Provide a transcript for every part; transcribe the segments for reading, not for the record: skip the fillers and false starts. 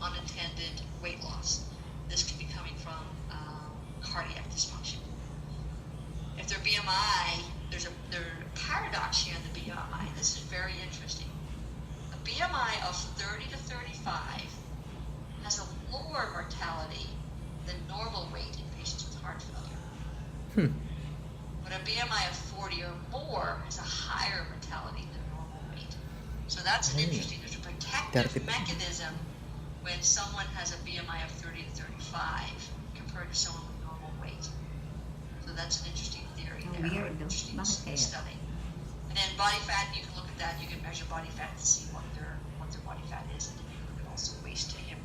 unintended weight loss. This could be coming from cardiac dysfunction. If their BMI, there's a paradox here in the BMI. This is very interesting. A BMI of 30 to 35 has a lower mortality than normal weight in patients with heart failure. But a BMI of 40 or more has a higher mortality than normal weight. So that's an interesting, there's a protective mechanism when someone has a BMI of 30 to 35 compared to someone with normal weight. So that's an interesting theory there, interesting study. And then body fat, you can look at that, you can measure body fat to see what their body fat is, and then you can look at also waist to hip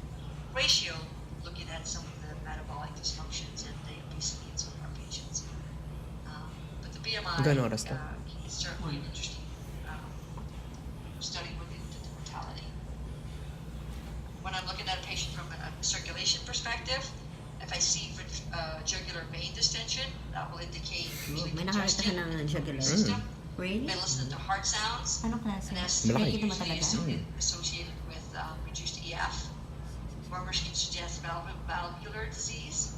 ratio, looking at some of the metabolic dysfunctions and the obesity in some of our patients. But the BMI is certainly an interesting study looking into the mortality. When I'm looking at a patient from a circulation perspective, if I see jugular vein distension, that will indicate usually congestion in the system. Really? I listen to heart sounds, Ano klase? and that's Nakikita mo usually talaga? associated with reduced EF. Murmurs can suggest valvular disease.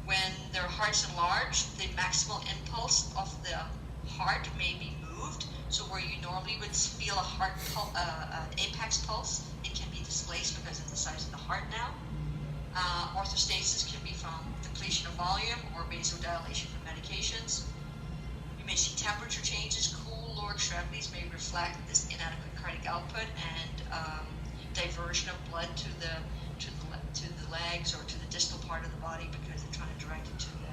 When their heart's enlarged, the maximal impulse of the heart may be moved. So where you normally would feel a heart apex pulse, it can be displaced because of the size of the heart now. Orthostasis can be from depletion of volume or vasodilation from medications. You may see temperature changes. Cool lower extremities may reflect this inadequate cardiac output and diversion of blood to the legs or to the distal part of the body because they're trying to direct it to the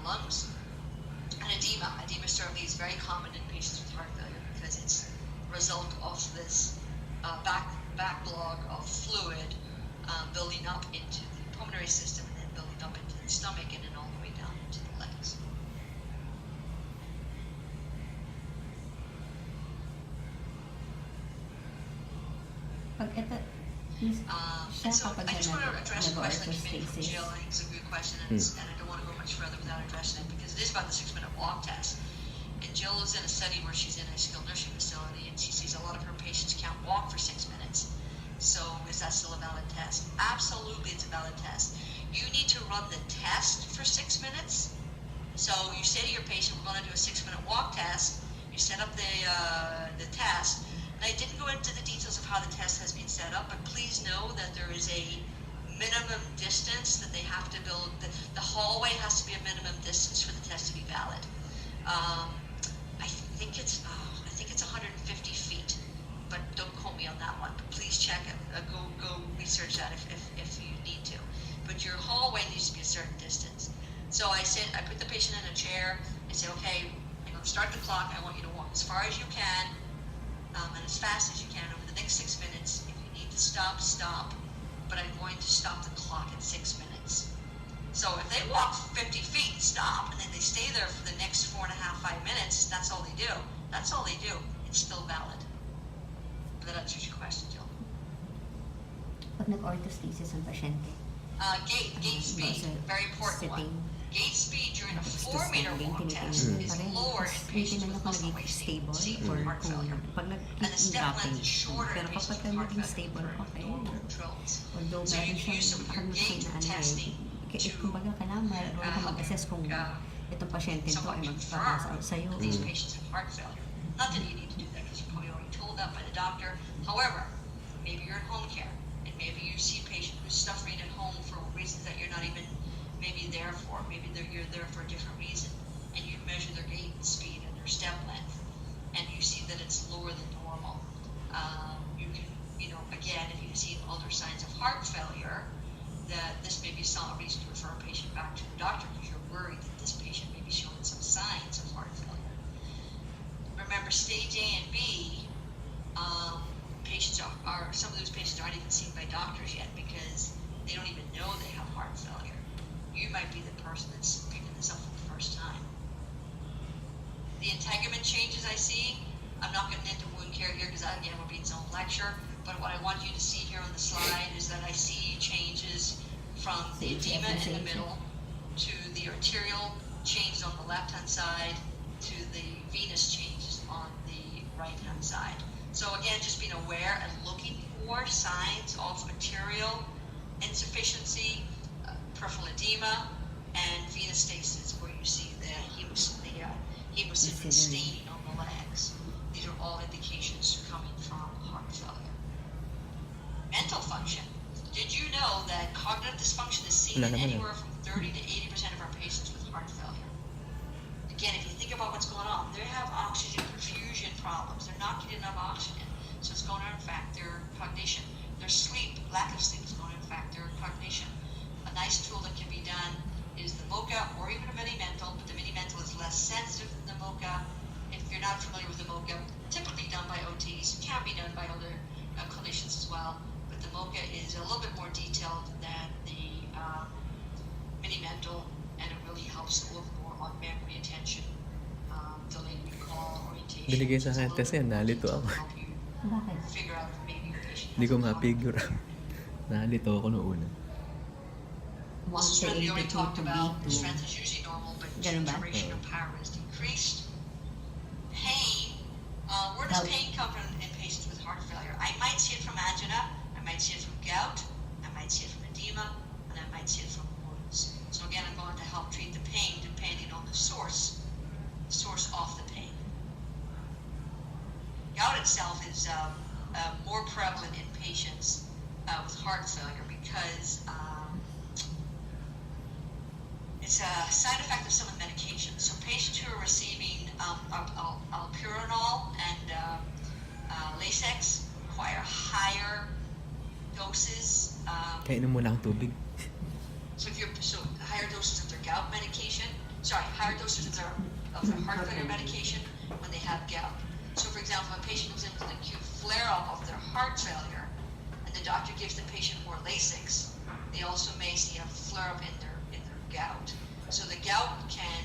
lungs. And edema certainly is very common in patients with heart failure because it's a result of this backlog of fluid building up into the pulmonary system and then building up into the stomach and then all the way down into the legs. I just want to address a question that came in from Jill. I think it's a good question, and I don't want to go much further without addressing it because it is about the 6-minute walk test. And Jill is in a study where she's in a skilled nursing facility, and she sees a lot of her patients can't walk for 6 minutes. So is that still a valid test? Absolutely, it's a valid test. You need to run the test for 6 minutes. So you say to your patient, we're going to do a 6-minute walk test. You set up the test. And I didn't go into the details of how the test has been set up, but please know that there is a minimum distance that they have to build. The hallway has to be a minimum distance for the test to be valid. I think it's 150 feet, but don't quote me on that one. But please check it. Go research that if you need to. But your hallway needs to be a certain distance. So I put the patient in a chair. I say, okay, I'm going to start the clock. I want you to walk as far as you can and as fast as you can over the next 6 minutes. If you need to stop, stop. But I'm going to stop the clock at 6 minutes. So if they walk 50 feet, stop, and then they stay there for the next 4.5, 5 minutes, that's all they do. That's all they do. It's still valid. That answers your question, Jill. Pag nag-orthostasis ang pasyente, Gait speed, very important one. Gait speed during a 4-meter walk test is lower in patients with muscle wasting, seen from heart failure. And the step length is shorter in patients with heart failure for normal controls. So you can use some of your gait testing to mag-assess kung itong pasyente ito ay magpapasa sa'yo. These patients have heart failure. Not that you need to do that because you're probably already told that by the doctor. However, maybe you're in home care and maybe you see a patient who's suffering at home for reasons that you're not even maybe there for. Maybe you're there for a different reason, and you measure their gait speed and their step length, and you see that it's lower than normal. You can, again, if you see other signs of heart failure, that this may be some reason to refer a patient back to the doctor because you're worried that this patient may be showing some signs of heart failure. Remember, stage A and B, patients some of those patients aren't even seen by doctors yet because they don't even know they have heart failure. You might be the person that's picking this up for the first time. The integument changes I see, I'm not getting into wound care here because that again will be its own lecture, but what I want you to see here on the slide is that I see changes from the edema in the middle to the arterial changes on the left-hand side to the venous changes on the right-hand side. So So again, just being aware and looking for signs of arterial insufficiency, peripheral edema, and venous stasis, where you see the hemocysteine staining on the legs. These are all indications coming from heart failure. Mental function. Did you know that cognitive dysfunction is seen in anywhere from 30 to 80% of our patients with heart failure? Again, if you think about what's going on, they have oxygen perfusion problems. They're not getting enough oxygen, so it's going to affect their cognition. Their sleep, lack of sleep, is going to affect their cognition. A nice tool that can be done is the MoCA or even a mini-mental, but the mini-mental is less sensitive than the MoCA. If you're not familiar with the MoCA, typically done by OTs, can be done by other clinicians as well. The MoCA is a little bit more detailed than the mini-mental, and it really helps a little more on memory, attention, delayed recall, orientation. Binigay sa akin kasi nalito ako. Bakit? Figure out if maybe your patient Hindi ko ma-figure out. Nalito ako noong una. muscle strength we already talked about. The strength is usually normal, but Ganun ba? duration of power is decreased. Pain. Where does pain come from in patients with heart failure? I might see it from angina. I might see it from gout, I might see it from edema, and I might see it from wounds. So again, I'm going to help treat the pain depending on the source of the pain. Gout itself is more prevalent in patients with heart failure because it's a side effect of some of the medications. So patients who are receiving allopurinol and Lasix require higher doses. Kainom muna akong tubig. So higher doses of their gout medication. Higher doses of their heart failure medication when they have gout. So for example, if a patient comes in with an acute flare-up of their heart failure, and the doctor gives the patient more Lasix, they also may see a flare-up in their gout. So the gout can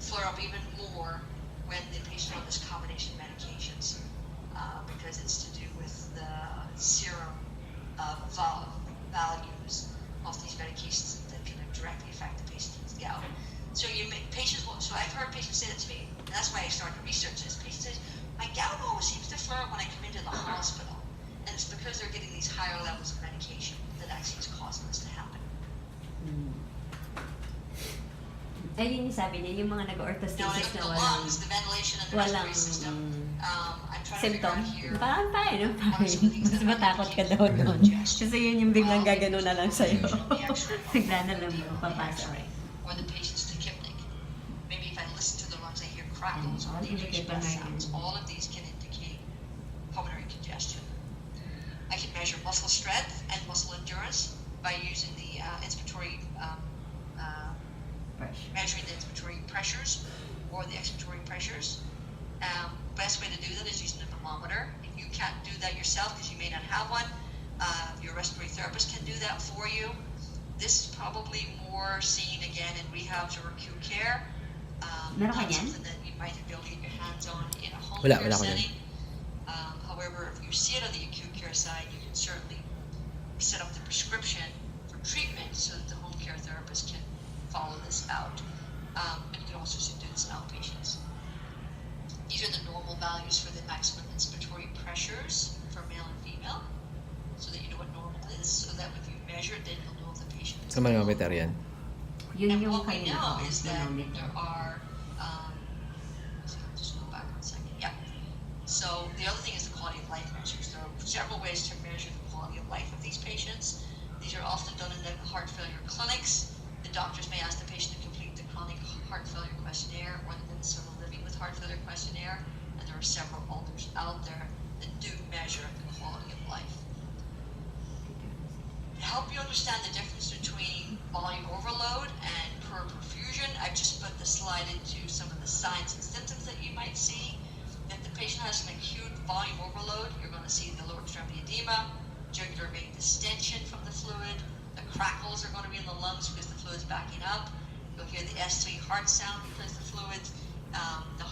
flare up even more when the patient on this combination of medications, because it's to do with the serum values of these medications that can directly affect the patient's gout. So so I've heard patients say that to me, and that's why I started to research this. Patient says, my gout always seems to flare up when I come into the hospital, and it's because they're getting these higher levels of medication that actually is causing this to happen. Ayun yung sabi niya, yung mga Now, nag-orthostasis in na the walang lungs, the ventilation and the walang respiratory system, I'm trying to figure symptom. out here. Parang tayo, no? what are some of the things Mas that matakot ka daw doon. Kasi yun yung biglang gagano na lang sa'yo. Bigla na lang papasok. Or the patient's tachypnic. Maybe if I listen to the lungs, I hear crackles or All decreased indicate breath pulmonary. sounds. All of these can indicate pulmonary congestion. I can measure muscle strength and muscle endurance by using the inspiratory measuring the inspiratory pressures or the expiratory pressures. Best way to do that is using a thermometer. If you can't do that yourself because you may not have one, your respiratory therapist can do that for you. This is probably more seen again in rehabs or acute care. Meron ka Not yan? something that you might be able to get your hands on in a home Wala care ko yan. setting. However, if you see it on the acute care side, you can certainly set up the prescription for treatment so that the home care therapist can follow this out. And you can also do this in outpatients. These are the normal values for the maximum inspiratory pressures for male and female, so that you know what normal is, so that if you measure it, then you'll know if the patient is Sa manometer yan. Yun and yung what we kanina know ko, is that manometer. there are, so I'll just go back 1 second, yeah. So the other thing is the quality of life measures. There are several ways to measure the quality of life of these patients. These are often done in the heart failure clinics. The doctors may ask the patient to complete the chronic heart failure questionnaire or the Minnesota Living with Heart Failure questionnaire, and there are several others out there that do measure the quality of life. To help you understand the difference between volume overload and poor perfusion, I've just put the slide into some of the signs and symptoms that you might see. If the patient has an acute volume overload, you're going to see the lower extremity edema, jugular vein distension from the fluid, the crackles are going to be in the lungs because the fluid's backing up. You'll hear the S3 heart sound because the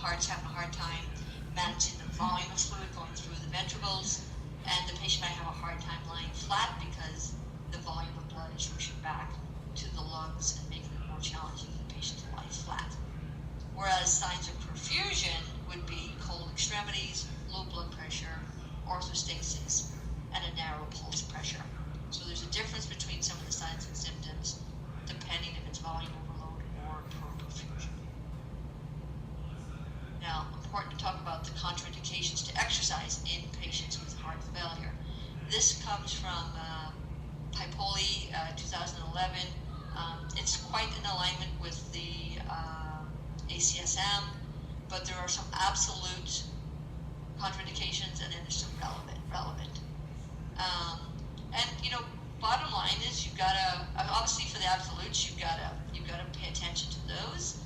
heart's having a hard time managing the volume of fluid going through the ventricles, and the patient might have a hard time lying flat because the volume of blood is rushing back to the lungs and making it more challenging for the patient to lie flat. Whereas signs of perfusion would be cold extremities, low blood pressure, orthostasis, and a narrow pulse pressure. So there's a difference between some of the signs and symptoms depending if it's volume overload or perfusion. Now, important to talk about the contraindications to exercise in patients with heart failure. This comes from Pipoli, 2011. It's quite in alignment with the ACSM, but there are some absolute contraindications and then there's some relevant. And bottom line is you've gotta, obviously for the absolutes, you've gotta pay attention to those.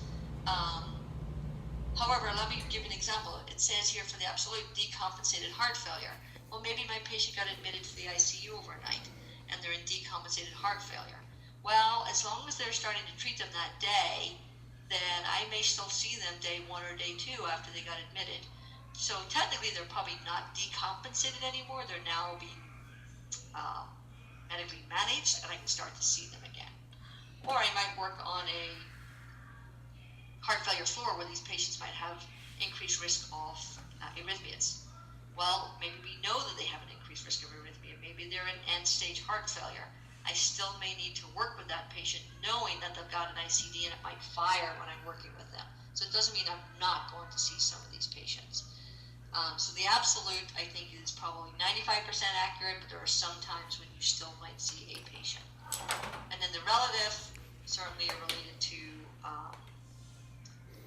However, let me give you an example. It says here for the absolute decompensated heart failure. Well, maybe my patient got admitted to the ICU overnight and they're in decompensated heart failure. Well, as long as they're starting to treat them that day, then I may still see them day 1 or day 2 after they got admitted. So technically they're probably not decompensated anymore. They're now being medically managed and I can start to see them again. Or I might work on a heart failure floor where these patients might have increased risk of arrhythmias. Well, maybe we know that they have an increased risk of arrhythmia. Maybe they're in end-stage heart failure. I still may need to work with that patient knowing that they've got an ICD and it might fire when I'm working with them. So it doesn't mean I'm not going to see some of these patients. So the absolute, I think, is probably 95% accurate, but there are some times when you still might see a patient. And then the relative certainly are related to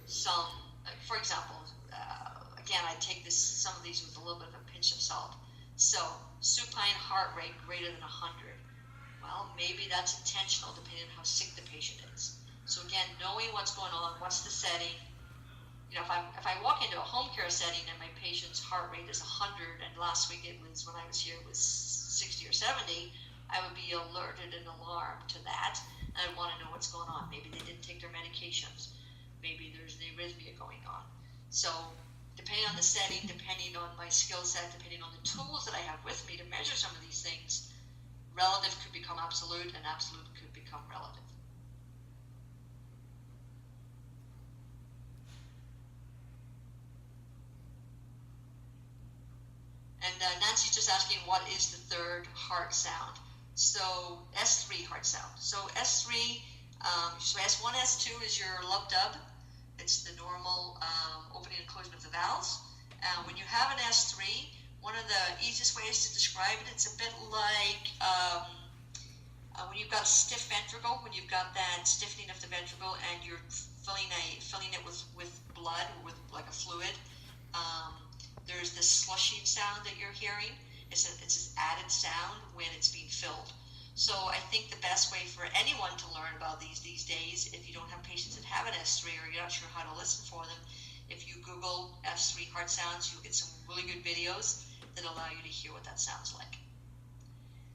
some, for example, again, I take some of these with a little bit of a pinch of salt. So supine heart rate greater than 100. Well, maybe that's intentional depending on how sick the patient is. So again, knowing what's going on, what's the setting. If I walk into a home care setting and my patient's heart rate is 100, and last week when I was here it was 60 or 70, I would be alerted and alarmed to that, and I'd want to know what's going on. Maybe they didn't take their medications. Maybe there's an arrhythmia going on. So depending on the setting, depending on my skill set, depending on the tools that I have with me to measure some of these things, relative could become absolute and absolute could become relative. And Nancy's just asking, what is the third heart sound? So S3 heart sound. So S3, so S1, S2 is your lub dub. It's the normal opening and closing of the valves. When you have an S3, one of the easiest ways to describe it, it's a bit like when you've got a stiff ventricle, when you've got that stiffening of the ventricle and you're filling it with blood, with like a fluid. There's this slushing sound that you're hearing. It's this added sound when it's being filled. So I think the best way for anyone to learn about these days, if you don't have patients that have an S3 or you're not sure how to listen for them, if you Google S3 heart sounds, you'll get some really good videos that allow you to hear what that sounds like.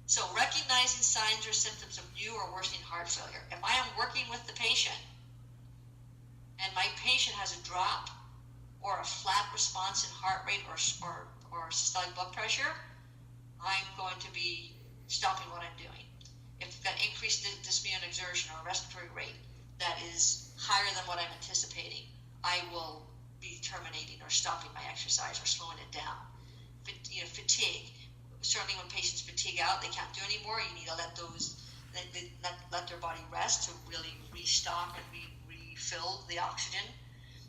So recognizing signs or symptoms of new or worsening heart failure. If I am working with the patient and my patient has a drop or a flat response in heart rate or systolic blood pressure, I'm going to be stopping what I'm doing. If you've got increased dyspnea and exertion or respiratory rate that is higher than what I'm anticipating, I will be terminating or stopping my exercise or slowing it down. Fatigue. Certainly when patients fatigue out, they can't do anymore. You need to let their body rest to really restock and refill the oxygen.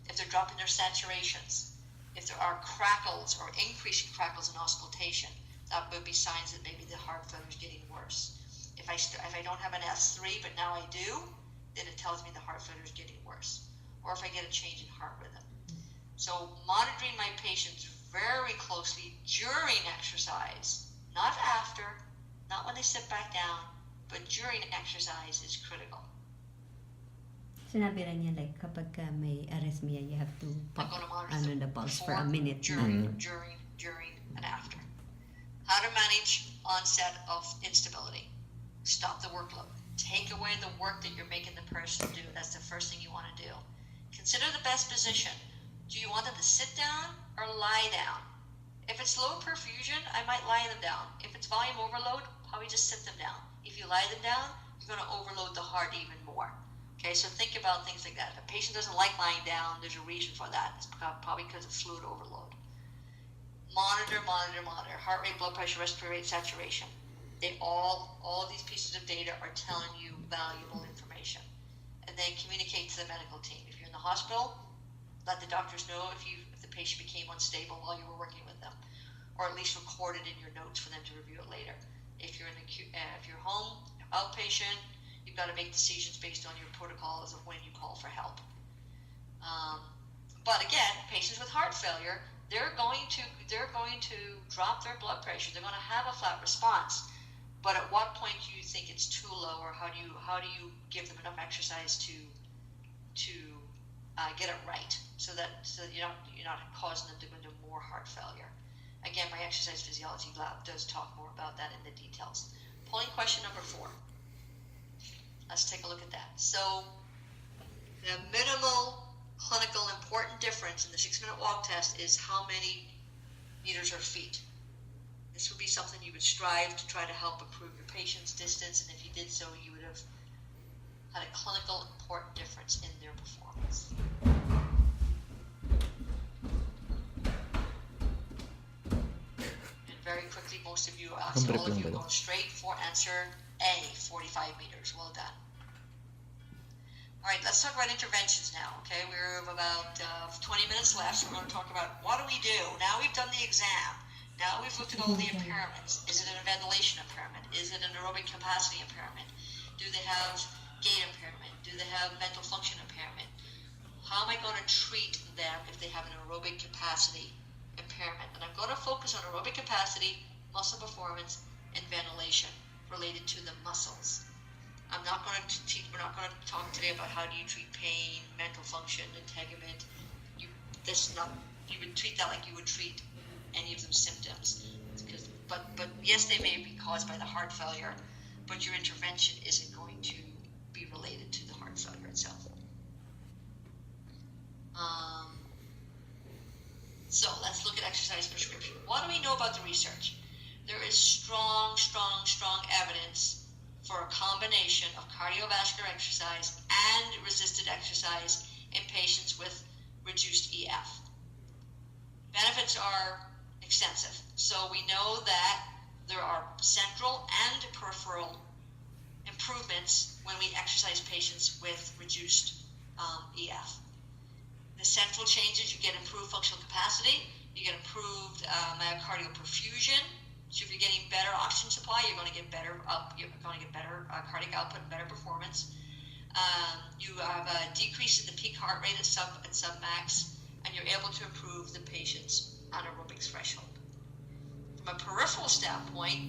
If they're dropping their saturations, if there are crackles or increasing crackles in auscultation, that would be signs that maybe the heart failure is getting worse. If I don't have an S3, but now I do, then it tells me the heart failure is getting worse. Or if I get a change in heart rhythm. So monitoring my patients very closely during exercise, not after, not when they sit back down, but during exercise is critical. Sinabi rin niya like kapag may arrhythmia, you have to pop the pulse for a minute. During, and after. How to manage onset of instability. Stop the workload. Take away the work that you're making the person do. That's the first thing you want to do. Consider the best position. Do you want them to sit down or lie down? If it's low perfusion, I might lie them down. If it's volume overload, probably just sit them down. If you lie them down, you're going to overload the heart even more. Okay, so think about things like that. If a patient doesn't like lying down, there's a reason for that. It's probably because of fluid overload. monitor, heart rate, blood pressure, respiratory rate, saturation. All of these pieces of data are telling you valuable information. And then communicate to the medical team. If you're in the hospital, let the doctors know if the patient became unstable while you were working with them, or at least record it in your notes for them to review it later. If you're if you're home, outpatient, you've got to make decisions based on your protocols of when you call for help. But again, patients with heart failure, they're going to drop their blood pressure. They're going to have a flat response. But at what point do you think it's too low, or how do you give them enough exercise to get it right, so that you're not causing them to go into more heart failure? Again, my exercise physiology lab does talk more about that in the details. Polling question number 4. Let's take a look at that. So the minimal clinical important difference in the 6-minute walk test is how many meters or feet. This would be something you would strive to try to help improve your patient's distance, and if you did so, you would have had a clinical important difference in their performance. And very quickly, most of you, actually all of you, going straight for answer A, 45 meters. Well done. All right, let's talk about interventions now, okay? We have about 20 minutes left, so we're going to talk about what do we do? Now we've done the exam. Now we've looked at all the impairments. Is it a ventilation impairment? Is it an aerobic capacity impairment? Do they have gait impairment? Do they have mental function impairment? How am I going to treat them if they have an aerobic capacity impairment? And I'm going to focus on aerobic capacity, muscle performance, and ventilation related to the muscles. We're not going to talk today about how do you treat pain, mental function, integument. You would treat that like you would treat any of those symptoms, but yes, they may be caused by the heart failure, but your intervention isn't going to be related to the heart failure itself. So let's look at exercise prescription. What do we know about the research? There is strong evidence for a combination of cardiovascular exercise and resisted exercise in patients with reduced EF. Benefits are extensive. So we know that there are central and peripheral improvements when we exercise patients with reduced EF. The central changes, you get improved functional capacity, you get improved myocardial perfusion. So if you're getting better oxygen supply, you're going to get better cardiac output and better performance. You have a decrease in the peak heart rate at submax, and you're able to improve the patient's anaerobic threshold. From a peripheral standpoint,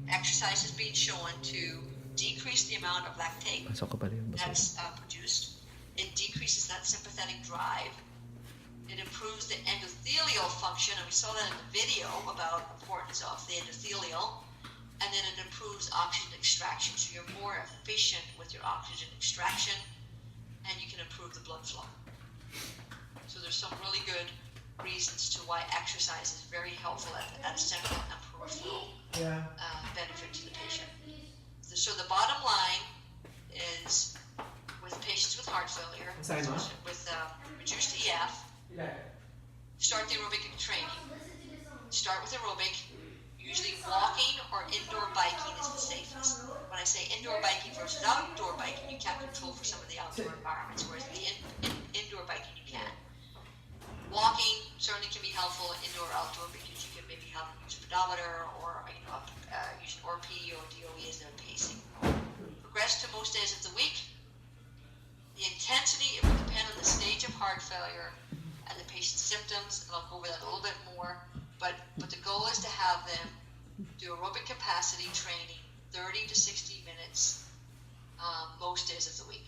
exercise is being shown to decrease the amount of lactate that's produced. It decreases that sympathetic drive. It improves the endothelial function, and we saw that in the video about the importance of the endothelial. And then it improves oxygen extraction, so you're more efficient with your oxygen extraction, and you can improve the blood flow. So there's some really good reasons to why exercise is very helpful at central and peripheral benefit to the patient. So the bottom line is, with patients with heart failure, with reduced EF, start the aerobic training. Start with aerobic. Usually walking or indoor biking is the safest. When I say indoor biking versus outdoor biking, you can't control for some of the outdoor environments, whereas the indoor biking you can. Walking certainly can be helpful indoor or outdoor, because you can maybe have use a pedometer or use an ORP or DOE as their pacing. Progress to most days of the week. The intensity, it will depend on the stage of heart failure and the patient's symptoms, and I'll go over that a little bit more. But the goal is to have them do aerobic capacity training 30 to 60 minutes most days of the week.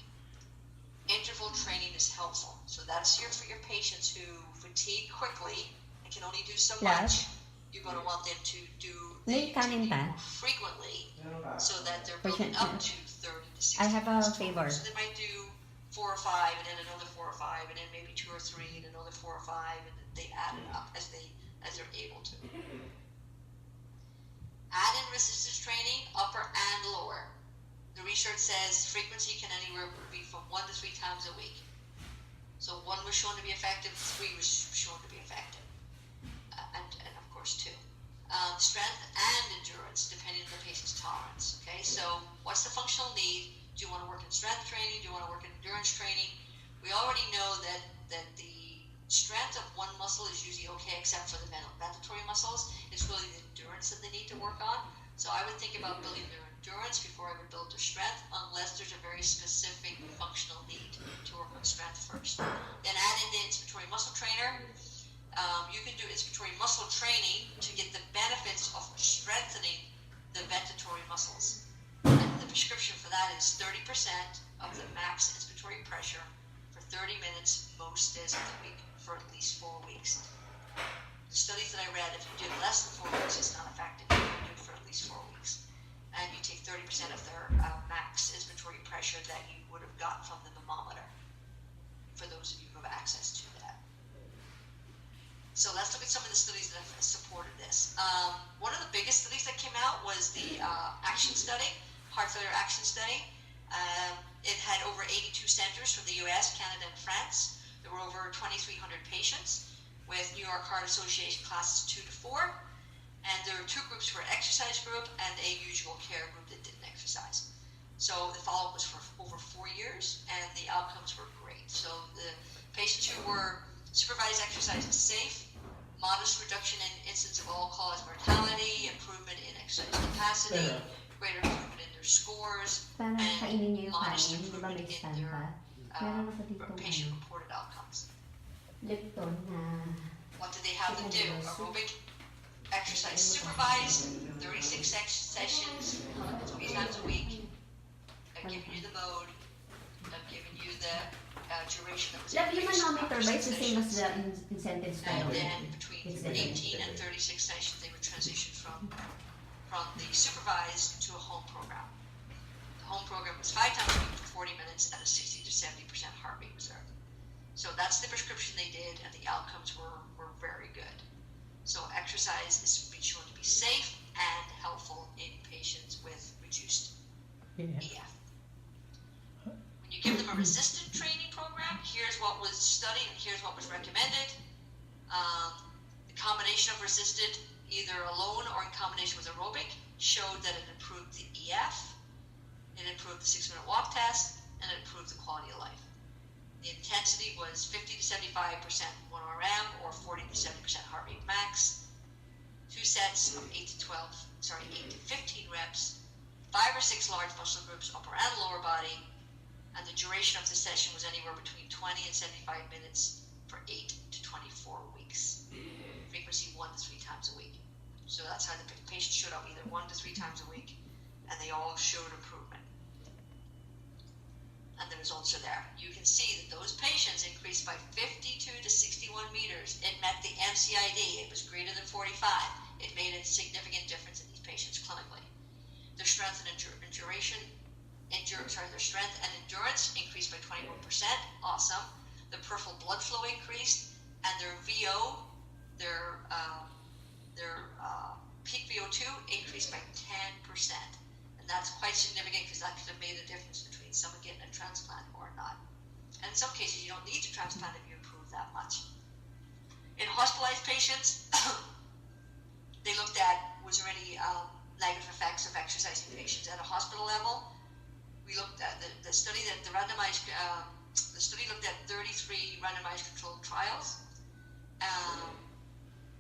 Interval training is helpful. So that's here for your patients who fatigue quickly and can only do so much. You're going to want them to do the more frequently, so that they're building up to 30 to 60 I have a minutes favor. So they might do 4 or 5, and then another 4 or 5, and then maybe 2 or 3, and another 4 or 5, and they add it up as they're able to. Add in resistance training, upper and lower. The research says frequency can anywhere be from 1 to 3 times a week. So 1 was shown to be effective, 3 was shown to be effective. tolerance. Okay, so what's the functional need? Do you want to work in strength training? Do you want to work in endurance training? We already know that the strength of one muscle is usually okay, except for the mandatory muscles. It's really the endurance that they need to work on. So I would think about building their endurance before I would build their strength, unless there's a very specific functional need to work on strength first. Then add in the inspiratory muscle trainer. You can do inspiratory muscle training to get the benefits of strengthening the ventatory muscles. And the prescription for that is 30% of the max inspiratory pressure for 30 minutes most days of the week for at least 4 weeks. The studies that I read, if you did less than 4 weeks, it's not effective. You can do it for at least 4 weeks. And you take 30% of their max inspiratory pressure that you would have gotten from the thermometer, for those of you who have access to that. So let's look at some of the studies that have supported this. One of the biggest studies that came out was the ACTION study, Heart Failure ACTION study. It had over 82 centers from the US, Canada, and France. There were over 2,300 patients with New York Heart Association classes 2 to 4. And there were 2 groups for exercise group and a usual care group that didn't exercise. So the follow-up was for over 4 years, and the outcomes were great. So the patients who were supervised exercise was safe, modest reduction in incidence of all-cause mortality, improvement in exercise capacity, greater improvement in their scores, Parang kainin niyo and yung modest kanin, di ba may improvement in stand their pa? Meron ako dito patient-reported outcomes. Lipton na What did they have them do? Aerobic exercise supervised, 36 sessions, 3 times a week. I've given you the mode. I've given you the duration that was Love, yung increased manometer from ba? It's the same as 6 the sessions. incentive And study. then between 18 and 36 sessions, they would transition from the supervised to a home program. The home program was 5 times a week for 40 minutes at a 60 to 70% heart rate reserve. So that's the prescription they did, and the outcomes were very good. So exercise is being shown to be safe and helpful in patients with reduced EF. When you give them a resisted training program, here's what was studied and here's what was recommended. The combination of resisted, either alone or in combination with aerobic, showed that it improved the EF, it improved the 6-minute walk test, and it improved the quality of life. The intensity was 50 to 75% 1 RM or 40 to 70% heart rate max. 2 sets of 8 to 15 reps, 5 or 6 large muscle groups, upper and lower body, and the duration of the session was anywhere between 20 and 75 minutes for 8 to 24 weeks. Frequency 1 to 3 times a week. So that's how the patients showed up, either 1 to 3 times a week, and they all showed improvement. And the results are there. You can see that those patients increased by 52 to 61 meters. It met the MCID. It was greater than 45. It made a significant difference in these patients clinically. Their strength and their strength and endurance increased by 21%. Awesome. The peripheral blood flow increased, and their VO, their peak VO2 increased by 10%. And that's quite significant because that could have made a difference between someone getting a transplant or not. And in some cases, you don't need to transplant if you improve that much. In hospitalized patients, they looked at, was there any negative effects of exercising patients at a hospital level? We looked at the study that the study looked at 33 randomized controlled trials,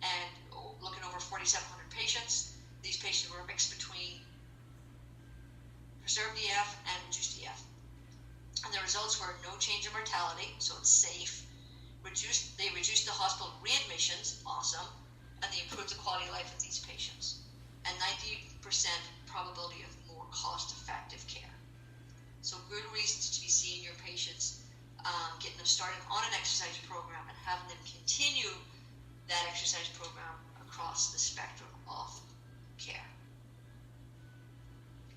and looking over 4,700 patients. These patients were mixed between preserved EF and reduced EF. And the results were no change in mortality, so it's safe. They reduced the hospital readmissions, awesome, and they improved the quality of life of these patients. And 90% probability of more cost-effective care. So good reasons to be seeing your patients, getting them started on an exercise program and having them continue that exercise program across the spectrum of care.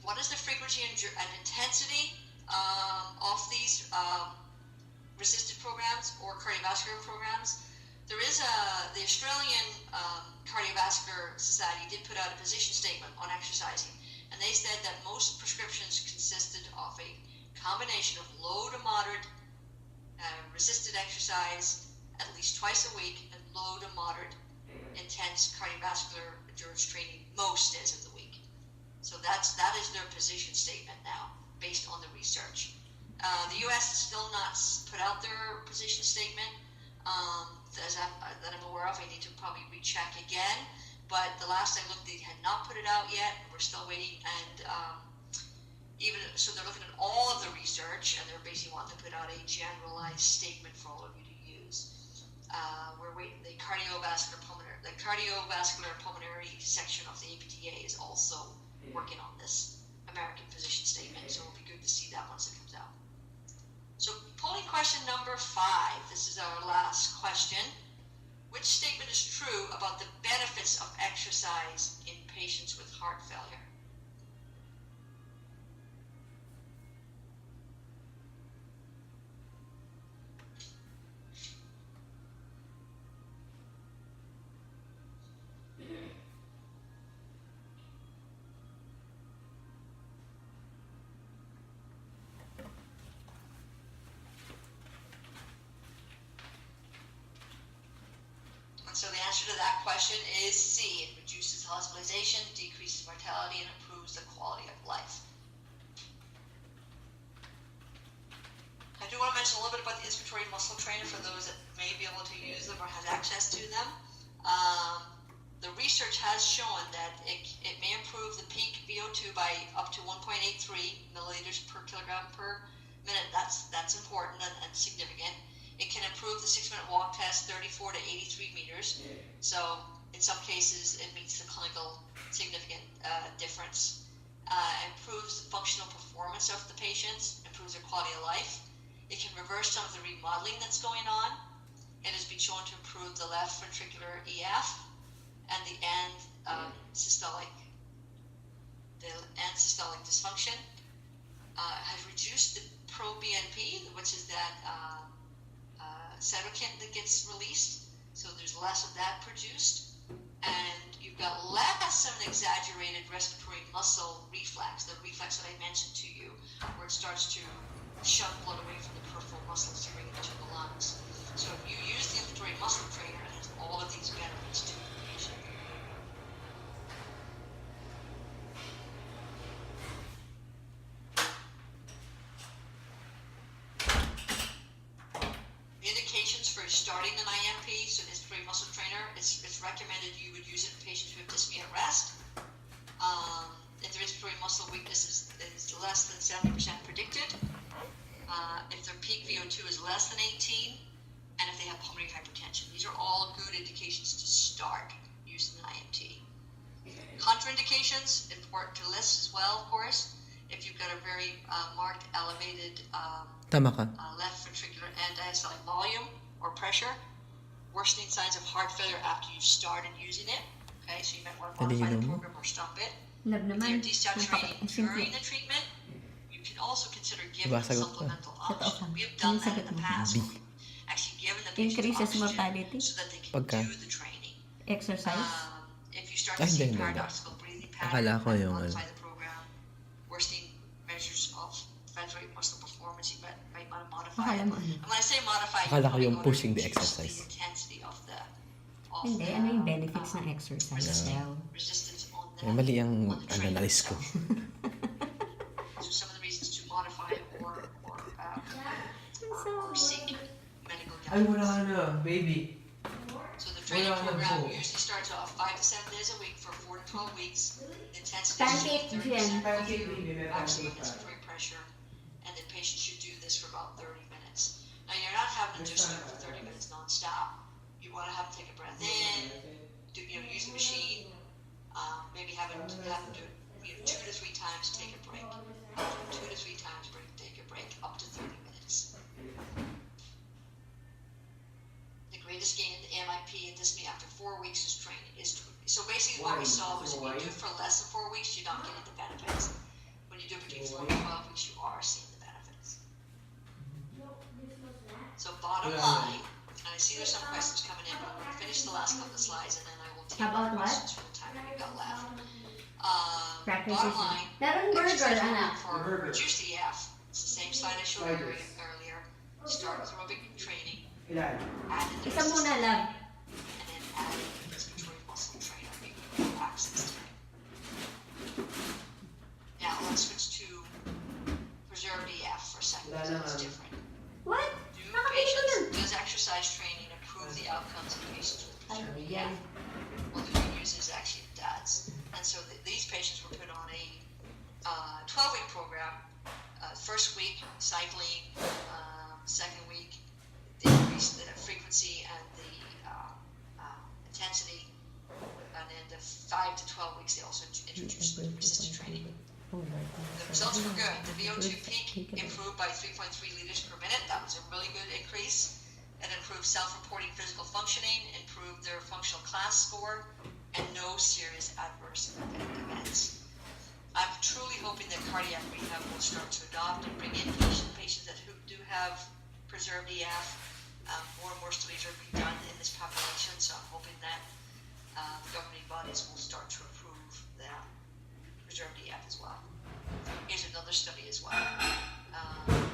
What is the frequency and intensity of these resisted programs or cardiovascular programs? There is the Australian Cardiovascular Society did put out a position statement on exercising, and they said that most prescriptions consisted of a combination of low to moderate resisted exercise at least twice a week and low to moderate intense cardiovascular endurance training most days of the week. So that is their position statement now, based on the research. The U.S. has still not put out their position statement. That I'm aware of. I need to probably recheck again. But the last I looked, they had not put it out yet. We're still waiting, and even so, they're looking at all of the research, and they're basically wanting to put out a generalized statement for all of you to use. We're waiting. The cardiovascular pulmonary section of the APTA is also working on this American position statement, so it'll be good to see that once it comes out. So polling question number 5. This is our last question. Which statement is true about the benefits of exercise in patients with heart failure? So the answer to that question is C. It reduces hospitalization, decreases mortality, and improves the quality of life. I do want to mention a little bit about the inspiratory muscle trainer for those that may be able to use them or have access to them. The research has shown that it may improve the peak VO2 by up to 1.83 milliliters per kilogram per minute. That's important and significant. It can improve the 6-minute walk test 34 to 83 meters. So in some cases, it meets the clinical significant difference. Improves the functional performance of the patients, improves their quality of life. It can reverse some of the remodeling that's going on. It has been shown to improve the left ventricular EF and the end systolic dysfunction. Has reduced the pro-BNP, which is that cytokine that gets released, so there's less of that produced, and you've got less of an exaggerated respiratory muscle reflex, the reflex that I mentioned to you, where it starts to shove blood away from the peripheral muscles to bring it into the lungs. So if you use the inspiratory muscle trainer, it has all of these benefits to the patient. For starting an IMP, so the inspiratory muscle trainer, it's recommended you would use it in patients who have dyspnea at rest. If their inspiratory muscle weakness is less than 70% predicted, if their peak VO2 is less than 18, and if they have pulmonary hypertension. These are all good indications to start using an IMT. Contraindications, important to list as well, of course. If you've got a very marked elevated left ventricular and diastolic volume or pressure, worsening signs of heart failure after you've started using it. Okay, so you might want to modify the program or stop it. If you're desaturating during the treatment, you can also consider giving supplemental oxygen. We have done that in the past. Actually given the patient Increases oxygen mortality. so that they can do the training. Exercise. If you start to see paradoxical breathing Akala patterns, ko yung modify the program. Worsening measures of ventricular muscle performance, you might want to modify it. Akala mo ano? And when I say modify, Akala ko you yung probably pushing the reduce exercise. The intensity of the Hindi, ano yung benefits ng exercise daw? resistance on the Mali ang on the trainer analyze ko. itself. So some of the reasons to modify or seek medical Ay, guidance. wala ka na, baby. So the training Wala na program po. usually starts off 5 to 7 days a week for 4 to 12 weeks. The intensity Pancake, is 30% Jen. Pancake, baby, may maximum pancake pa. inspiratory pressure, and the patient should do this for about 30 minutes. Now you're not having to just do it for 30 minutes non-stop. You want to have them take a breath in, use the machine, maybe have them do it 2 to 3 times, take a break. 2 to 3 times, take a break, up to 30 minutes. The greatest gain in the MIP and dyspnea after 4 weeks is training. So basically what we saw was if you do it for less than 4 weeks, you're not getting the benefits. When you do it between 4 and 12 weeks, you are seeing the benefits. So bottom line, and I see there's some questions coming in, but I'm going to finish the last couple of slides and then I will take How about what? questions from the time that we've got left. Practice Bottom is- line, Meron burger, exercise anak. for Burger. reduced EF. It's the same slide I showed Sliders. earlier. Start with aerobic training, Ilan? add the Isa muna lang. and then add the respiratory muscle trainer, maybe access to it. tons of patients with Ay, preserved yan. EF. Well, the good news is actually it does. And so these patients were put on a 12-week program. First week, cycling. Second week, they increased the frequency and the intensity. And then the 5 to 12 weeks, they also introduced resistance training. The results were good. The VO2 peak improved by 3.3 liters per minute. That was a really good increase. It improved self-reporting physical functioning, improved their functional class score, and no serious adverse events. I'm truly hoping that cardiac rehab will start to adopt and bring in patients that who do have preserved EF. More and more studies are being done in this population, so I'm hoping that the governing bodies will start to approve that preserved EF as well. Here's another study as well.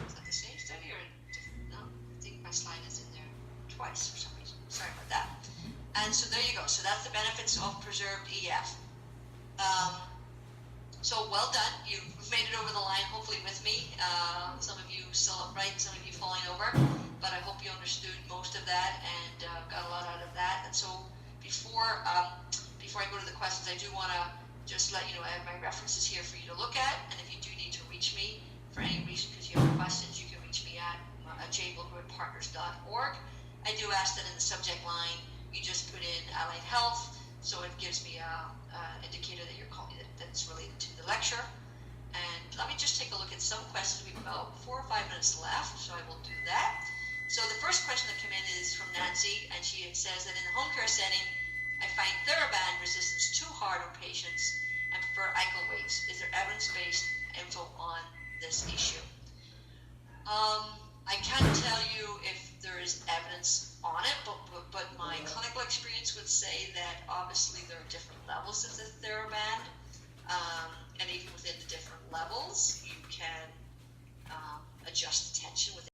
Is that the same study or different? No, I think my slide is in there twice for some reason. Sorry about that. And so there you go. So that's the benefits of preserved EF. So well done. You've made it over the line, hopefully with me. Some of you still upright, some of you falling over. But I hope you understood most of that and got a lot out of that. And so before I go to the questions, I do want to just let you know I have my references here for you to look at. And if you do need to reach me for any reason because you have questions, you can reach me at jblehoodpartners.org. I do ask that in the subject line you just put in Allied Health, so it gives me an indicator that you're calling that's related to the lecture. And let me just take a look at some questions. We have about 4 or 5 minutes left, so I will do that. So the first question that came in is from Nancy, and she says that in the home care setting, I find TheraBand resistance too hard on patients and prefer ICO weights. Is there evidence-based info on this issue? I can't tell you if there is evidence on it, but my clinical experience would say that obviously there are different levels of the TheraBand, and even within the different levels, you can adjust the tension within